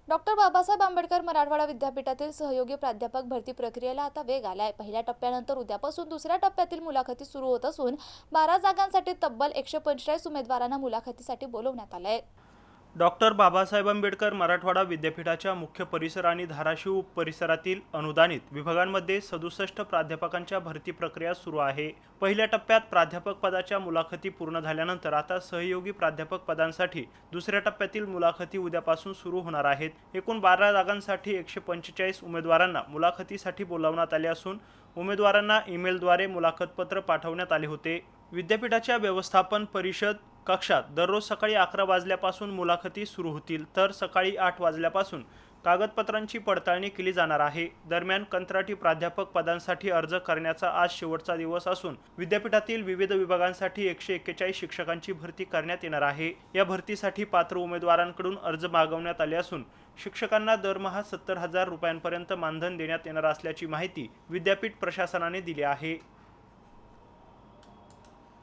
Doctor Babasaheb Ambedkar Marathwada विद्यापीठातील सहयोगी प्राध्यापक भरती प्रक्रियेला आता वेग आलाय। पहिल्या टप्प्यानंतर उद्यापासून दुसऱ्या टप्प्यातील मुलाखती सुरू होत असून 12 जागांसाठी तब्बल 145 उमेदवारांना मुलाखतीसाठी बोलवण्यात आलंय। डॉक्टर बाबासाहेब आंबेडकर मराठवाडा विद्यापीठाच्या मुख्य परिसर आणि धाराशिव परिसरातील अनुदानित विभागांमध्ये 67 प्राध्यापकांच्या भरती प्रक्रिया सुरू आहे। पहिल्या टप्प्यात प्राध्यापक पदाच्या मुलाखती पूर्ण झाल्यानंतर आता सहयोगी प्राध्यापक पदांसाठी दुसऱ्या टप्प्यातील मुलाखती उद्यापासून सुरू होणार आहेत। एकूण 12 जागांसाठी 145 उमेदवारांना मुलाखतीसाठी बोलावण्यात आले असून उमेदवारांना ईमेलद्वारे मुलाखतपत्र पाठवण्यात आले होते। विद्यापीठाच्या व्यवस्थापन परिषद कक्षात दररोज सकाळी 11 वाजल्यापासून मुलाखती सुरू होतील, तर सकाळी 8 वाजल्यापासून कागदपत्रांची पडताळणी केली जाणार आहे। दरम्यान कंत्राटी प्राध्यापक पदांसाठी अर्ज करण्याचा आज शेवटचा दिवस असून विद्यापीठातील विविध विभागांसाठी 141 शिक्षकांची भरती करण्यात येणार आहे। या भरतीसाठी पात्र उमेदवारांकडून अर्ज मागवण्यात आले असून शिक्षकांना दरमहा 70,000 रुपयांपर्यंत मानधन देण्यात येणार असल्याची माहिती विद्यापीठ प्रशासनाने दिली आहे।